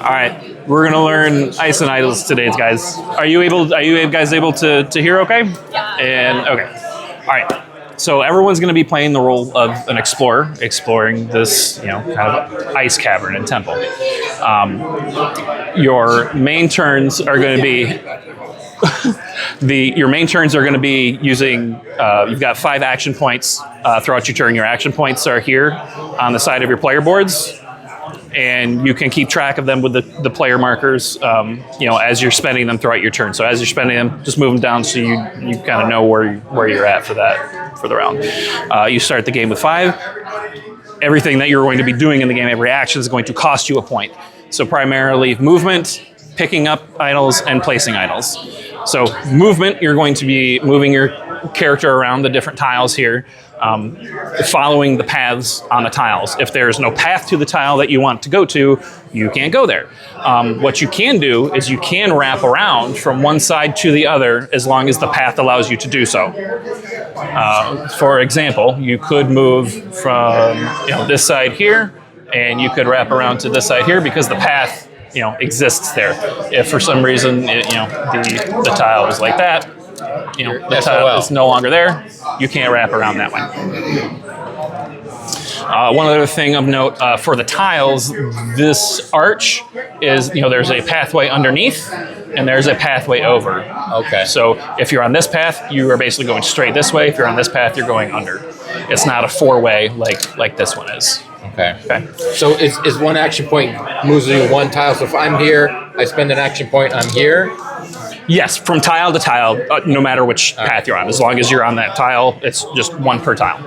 All right, we're gonna learn ice and idles today, guys. Are you guys able to hear? Okay. Yeah. And okay. All right. So everyone's going to be playing the role of an explorer, exploring this, kind of ice cavern and temple. Your main turns are going to be your main turns are going to be using. You've got 5 action points throughout your turn. Your action points are here on the side of your player boards, and you can keep track of them with the player markers, as you're spending them throughout your turn. So as you're spending them, just move them down so you kind of know where you're at for the round. You start the game with 5. Everything that you're going to be doing in the game, every action is going to cost you a point. So primarily movement, picking up idols, and placing idols. So movement, you're going to be moving your character around the different tiles here, following the paths on the tiles. If there's no path to the tile that you want to go to, you can't go there. What you can do is you can wrap around from one side to the other as long as the path allows you to do so. For example, you could move from this side here, and you could wrap around to this side here because the path exists there. If for some reason the tile is like that, the tile is no longer there, you can't wrap around that way. One other thing of note for the tiles, this arch is, there's a pathway underneath and there's a pathway over. Okay. So if you're on this path, you are basically going straight this way. If you're on this path, you're going under. It's not a 4-way like this one is. Okay. So is one action point moves you one tile? So if I'm here, I spend an action point, I'm here? Yes, from tile to tile, no matter which path you're on. As long as you're on that tile, it's just one per tile.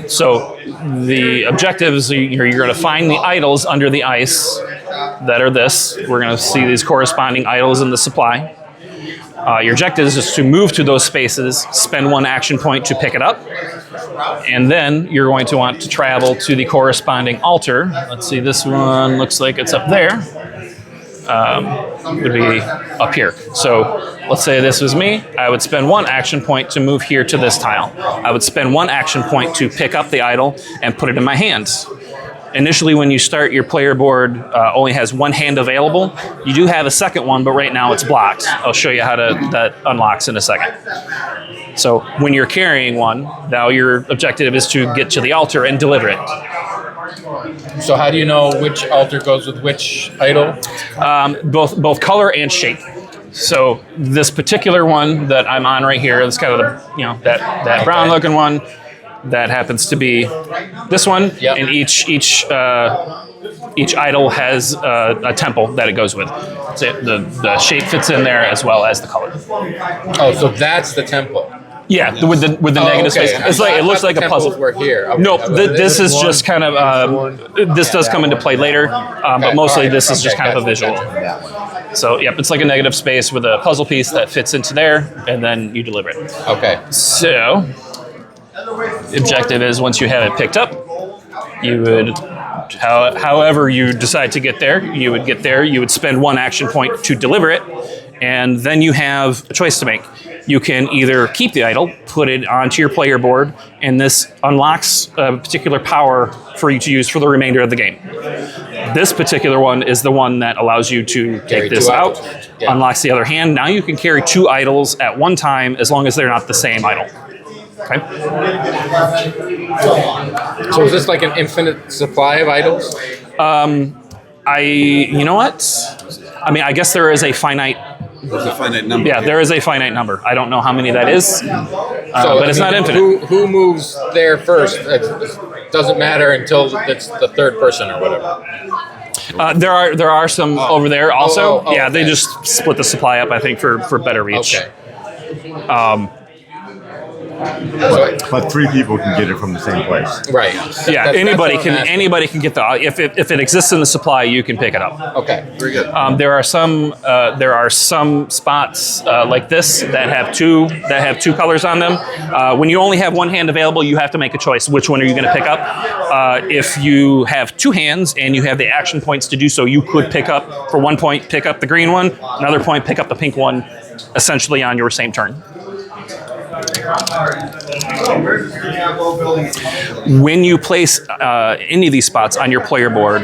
So the objectives, you're going to find the idols under the ice that are this. We're going to see these corresponding idols in the supply. Your objective is just to move to those spaces, spend 1 action point to pick it up, and then you're going to want to travel to the corresponding altar. Let's see, this one looks like it's up there. Would be up here. So let's say this was me. I would spend 1 action point to move here to this tile. I would spend 1 action point to pick up the idol and put it in my hands. Initially, when you start, your player board only has 1 hand available. You do have a second one, but right now it's blocked. I'll show you how that unlocks in a second. So when you're carrying one, now your objective is to get to the altar and deliver it. So how do you know which altar goes with which idol? Both color and shape. So this particular one that I'm on right here, it's kind of that brown looking one. That happens to be this one, yep. And each idol has a temple that it goes with. So the shape fits in there as well as the color. Oh, so that's the temple. Yeah, with the negative space. It's like it looks like a puzzle. We're here. Okay. Nope, this is just kind of this does come into play later, but mostly this is just kind of a visual. So yep, it's like a negative space with a puzzle piece that fits into there, and then you deliver it. Okay. So the objective is once you have it picked up, you would, however you decide to get there, you would spend 1 action point to deliver it, and then you have a choice to make. You can either keep the idol, put it onto your player board, and this unlocks a particular power for you to use for the remainder of the game. This particular one is the one that allows you to take this out, unlocks the other hand. Now you can carry 2 idols at one time as long as they're not the same idol. Okay. So is this like an infinite supply of idols? You know what? I mean, I guess there is a finite. There's a finite number. Yeah, there is a finite number. I don't know how many that is, but it's not infinite. Who moves there first? It doesn't matter until it's the third person or whatever. There are some over there also. Oh, yeah, okay. They just split the supply up, I think, for better reach. Okay. But 3 people can get it from the same place. Right. Yeah, anybody can get the if it exists in the supply, you can pick it up. Okay. Very good. There are some spots like this that have two colors on them. When you only have 1 hand available, you have to make a choice. Which one are you going to pick up? If you have 2 hands and you have the action points to do so, you could pick up for 1 point, pick up the green one, another point, pick up the pink one, essentially on your same turn. When you place any of these spots on your player board,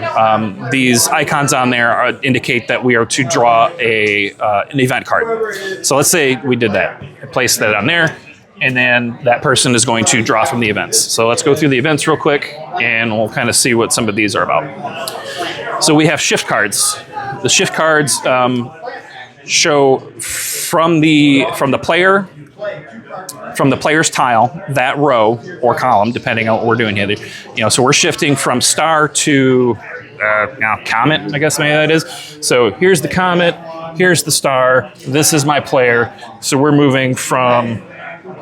these icons on there indicate that we are to draw an event card. So let's say we did that. I placed that on there, and then that person is going to draw from the events. So let's go through the events real quick, and we'll kind of see what some of these are about. So we have shift cards. The shift cards show from the player's tile, that row or column, depending on what we're doing here. So we're shifting from star to comet, I guess maybe that is. So here's the comet, here's the star, this is my player. So we're moving from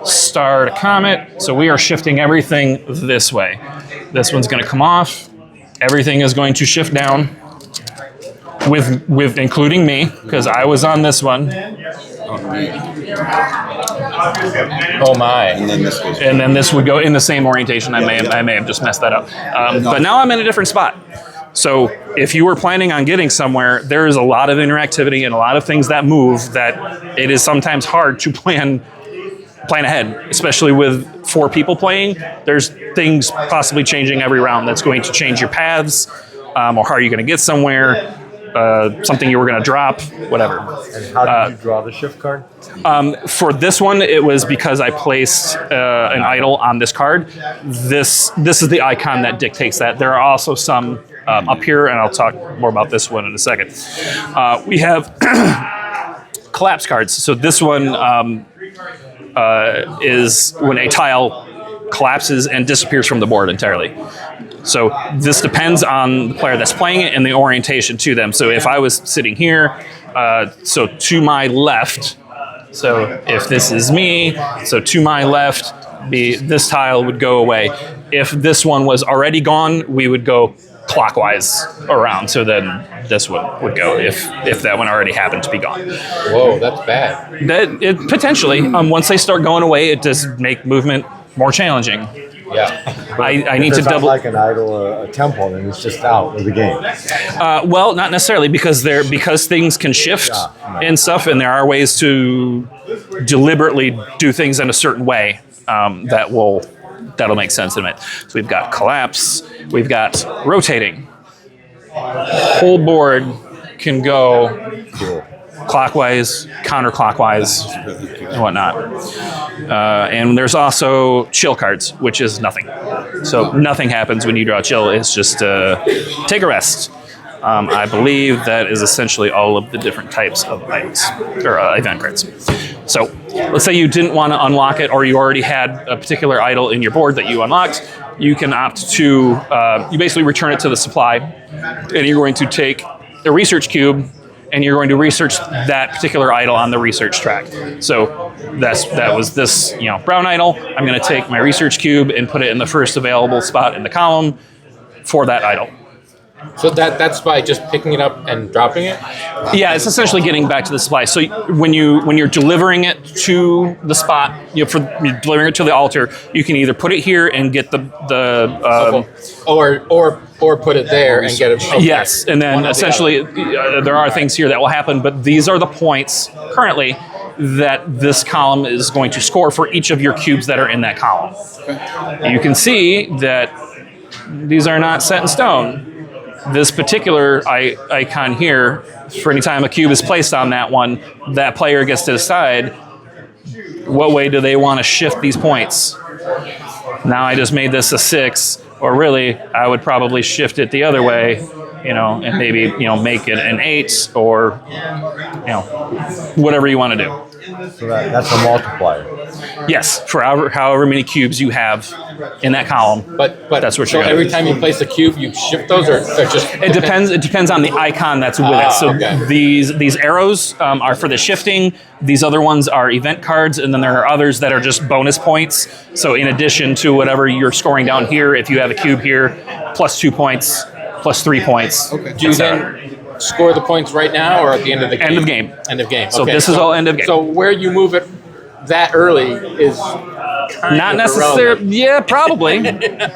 star to comet. So we are shifting everything this way. This one's going to come off. Everything is going to shift down. With including me, because I was on this one. Oh my! And then this would go in the same orientation. I may have just messed that up. But now I'm in a different spot. So if you were planning on getting somewhere, there is a lot of interactivity and a lot of things that move that it is sometimes hard to plan ahead, especially with 4 people playing. There's things possibly changing every round that's going to change your paths, or how are you going to get somewhere. Something you were going to drop, whatever. And how did you draw the shift card? For this one, it was because I placed an idol on this card. This is the icon that dictates that. There are also some up here, and I'll talk more about this one in a second. We have collapse cards. So this one is when a tile collapses and disappears from the board entirely. So this depends on the player that's playing it and the orientation to them. So if I was sitting here, so to my left, so if this is me, so to my left, this tile would go away. If this one was already gone, we would go clockwise around. So then this one would go if that one already happened to be gone. Whoa, that's bad. Potentially, once they start going away, it does make movement more challenging. Yeah. I need to It's not double. like an idol, a temple, and it's just out of the game. Well, not necessarily, because things can shift and stuff, and there are ways to deliberately do things in a certain way that'll make sense in it. So we've got collapse, we've got rotating. Whole board can go clockwise, counterclockwise, and whatnot. And there's also chill cards, which is nothing. So nothing happens when you draw chill. It's just take a rest. I believe that is essentially all of the different types of items or event cards. So let's say you didn't want to unlock it, or you already had a particular idol in your board that you unlocked. You can opt to, you basically return it to the supply, and you're going to take a research cube, and you're going to research that particular idol on the research track. So that was this brown idol. I'm going to take my research cube and put it in the first available spot in the column for that idol. So that's by just picking it up and dropping it? Yeah, it's essentially getting back to the supply. So when you're delivering it to the spot, you're delivering it to the altar, you can either put it here and get or put it there and get it. Okay. Yes, and then essentially there are things here that will happen, but these are the points currently that this column is going to score for each of your cubes that are in that column. Okay. You can see that these are not set in stone. This particular icon here, for any time a cube is placed on that one, that player gets to decide what way do they want to shift these points. Now I just made this a 6, or really I would probably shift it the other way, and maybe make it an 8, or whatever you want to do. So that's a multiplier. Yes, for however many cubes you have in that column. But that's what so you're every time you place a cube, you shift those, or just it depends. It depends on the icon that's with it. So okay. these arrows are for the shifting. These other ones are event cards, and then there are others that are just bonus points. So in addition to whatever you're scoring down here, if you have a cube here, plus 2 points, plus 3 points. Okay. Do you then score the points right now, or at the end of the game? End of game. End of game. So okay. this is all end of game. So where you move it that early is not necessarily. Yeah, probably.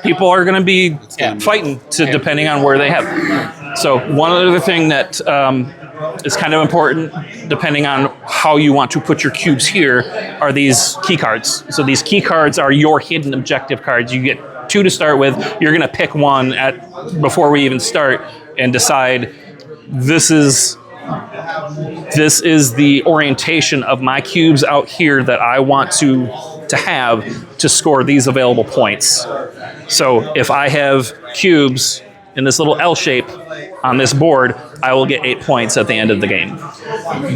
People are going to be fighting depending on where they have. So one other thing that is kind of important, depending on how you want to put your cubes here are these key cards. So these key cards are your hidden objective cards. You get 2 to start with. You're going to pick one before we even start and decide this is the orientation of my cubes out here that I want to have to score these available points. So if I have cubes in this little L shape on this board, I will get 8 points at the end of the game.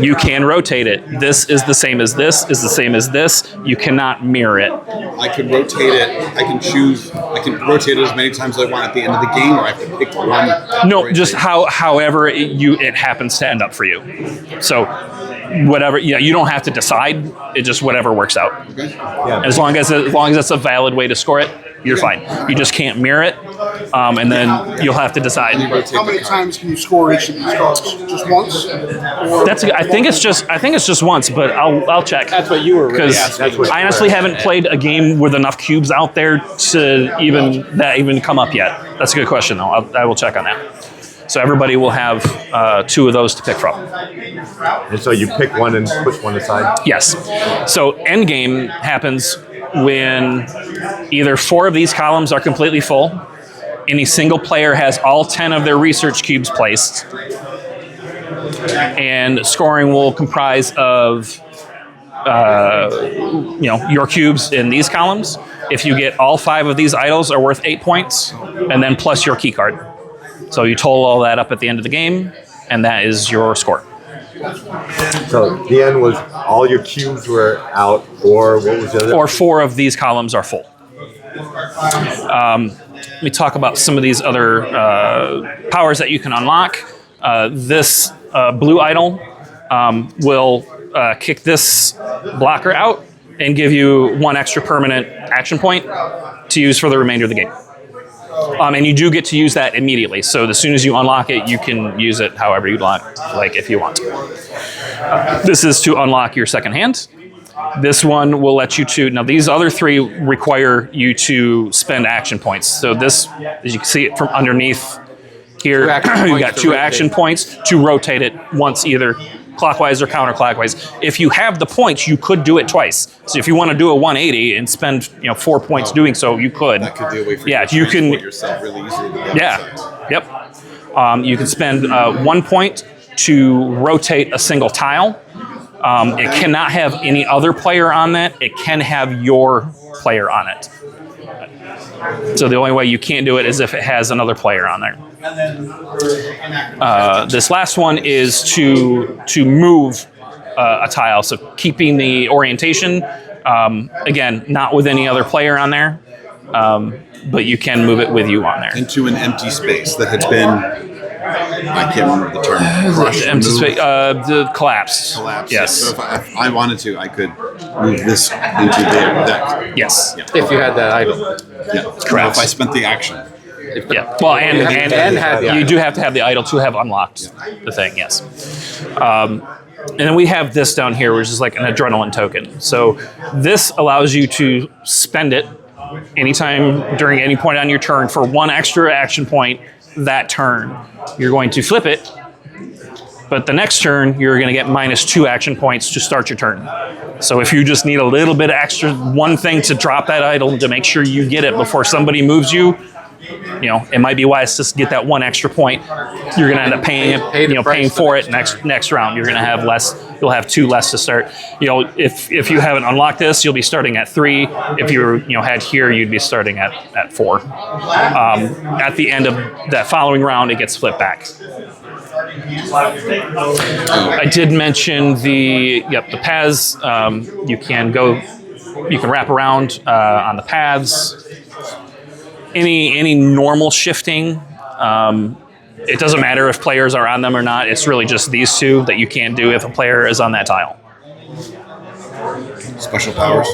You can rotate it. This is the same as this, is the same as this. You cannot mirror it. I can rotate it. I can rotate it as many times as I want at the end of the game, or I have to pick one. No, just however it happens to end up for you. So whatever, you don't have to decide. It just whatever works out. Okay. Yeah. As long as it's a valid way to score it, you're fine. You just can't mirror it, and then you'll have to decide. How many times can you score each of these cards? Just once? Or I think it's just once, but I'll check. That's what you were really Because asking. I honestly haven't played a game with enough cubes out there to even come up yet. That's a good question, though. I will check on that. So everybody will have 2 of those to pick from. And so you pick one and push one aside? Yes. So end game happens when either 4 of these columns are completely full, any single player has all 10 of their research cubes placed, and scoring will comprise of your cubes in these columns. If you get all 5 of these idols are worth 8 points, and then plus your key card. So you total all that up at the end of the game, and that is your score. So the end was all your cubes were out, or what was the other? Or 4 of these columns are full. Let me talk about some of these other powers that you can unlock. This blue idol will kick this blocker out and give you 1 extra permanent action point to use for the remainder of the game. And you do get to use that immediately. So as soon as you unlock it, you can use it however you want, like if you want. This is to unlock your second hand. This one will let you to, now these other 3 require you to spend action points. So this, as you can see it from underneath here, you got 2 action points to rotate it once either clockwise or counterclockwise. If you have the points, you could do it twice. So if you want to do a 180 and spend 4 points doing so, you could. That could be a way for Yeah, you you to can. transport yourself really easily to the other Yeah. side. Yep. You can spend 1 point to rotate a single tile. It cannot have any other player on that. It can have your player on it. So the only way you can't do it is if it has another player on there. This last one is to move a tile. So keeping the orientation, again, not with any other player on there, but you can move it with you on there. Into an empty space that had been, I can't remember the term, crushed, Empty removed, space, the collapsed. collapsed. Yes. So if I wanted to, I could move this into the deck. Yes. Yeah. If you had that idol. Yeah. Correct. If I spent the action. Yeah. Well, and have the you idol. do have to have the idol to have unlocked the thing. Yes. And then we have this down here, which is like an adrenaline token. So this allows you to spend it anytime during any point on your turn for 1 extra action point that turn. You're going to flip it, but the next turn you're going to get -2 action points to start your turn. So if you just need a little bit extra, 1 thing to drop that idol to make sure you get it before somebody moves you, it might be wise to get that 1 extra point. You're going to end up paying for it next round. You're going to have less. You'll have 2 less to start. If you haven't unlocked this, you'll be starting at 3. If you had here, you'd be starting at 4. At the end of that following round, it gets flipped back. I did mention the paths. You can wrap around on the paths. Any normal shifting, it doesn't matter if players are on them or not. It's really just these 2 that you can't do if a player is on that tile. Special powers.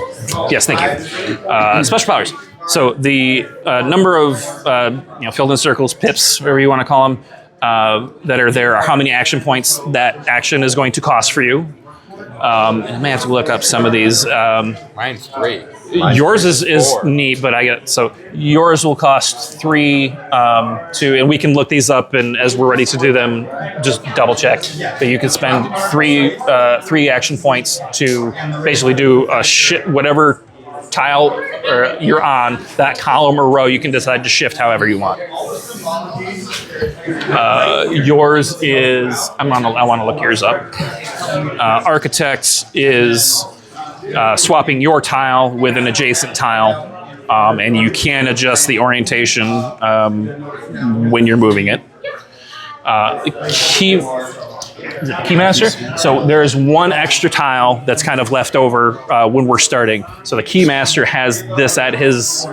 Yes, thank you. Special powers. So the number of filled in circles, pips, whatever you want to call them, that are there are how many action points that action is going to cost for you. I may have to look up some of these. Mine's great. Yours is Four. neat, but yours will cost 3 and we can look these up, and as we're ready to do them, just double check. But you can spend 3 action points to basically do whatever tile you're on, that column or row. You can decide to shift however you want. Yours is I want to look yours up. Architect is swapping your tile with an adjacent tile, and you can adjust the orientation when you're moving it. Keymaster. So there's one extra tile that's kind of left over when we're starting. So the Keymaster has this at his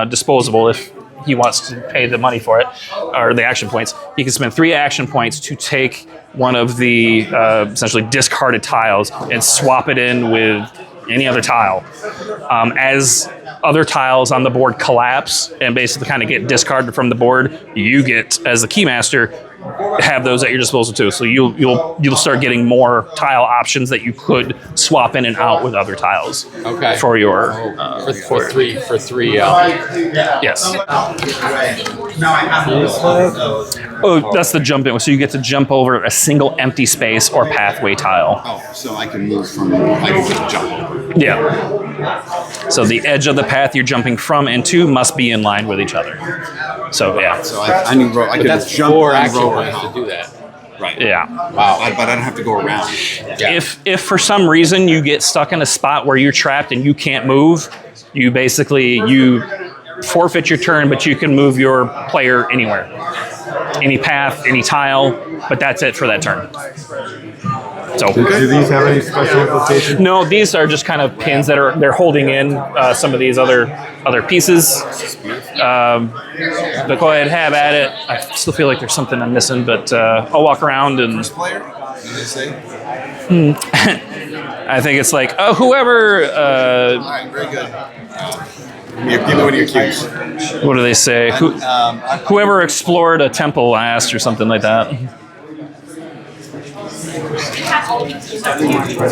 disposal if he wants to pay the money for it, or the action points. He can spend 3 action points to take one of the essentially discarded tiles and swap it in with any other tile. As other tiles on the board collapse and basically kind of get discarded from the board, you get, as the Keymaster, have those at your disposal too. So you'll start getting more tile options that you could swap in and out with other tiles. Okay. For your for three. Yes. Oh, that's the jump in. So you get to jump over a single empty space or pathway tile. Oh, so I can move from, I can just jump. Yeah. So the edge of the path you're jumping from and to must be in line with each other. So yeah. So I need row. I But can that's just jump 4 and action row points around. to do that. Right. Yeah. Wow. But I don't have to go around. Yeah. If for some reason you get stuck in a spot where you're trapped and you can't move, you forfeit your turn, but you can move your player anywhere. Any path, any tile, but that's it for that turn. So Do these have any special implications? no, these are just kind of pins that they're holding in some of these other pieces. But go ahead, have at it. I still feel like there's something I'm missing, but I'll walk around and Player? Did they say? I think it's like whoever. All right, very good. Give me one of your cues. What do they say? Whoever explored a temple last, or something like that.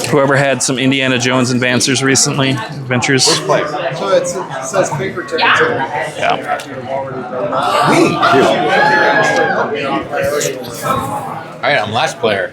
Whoever had some Indiana Jones adventures recently. Adventures. So it says paper tickets. Yeah. All right, I'm last player.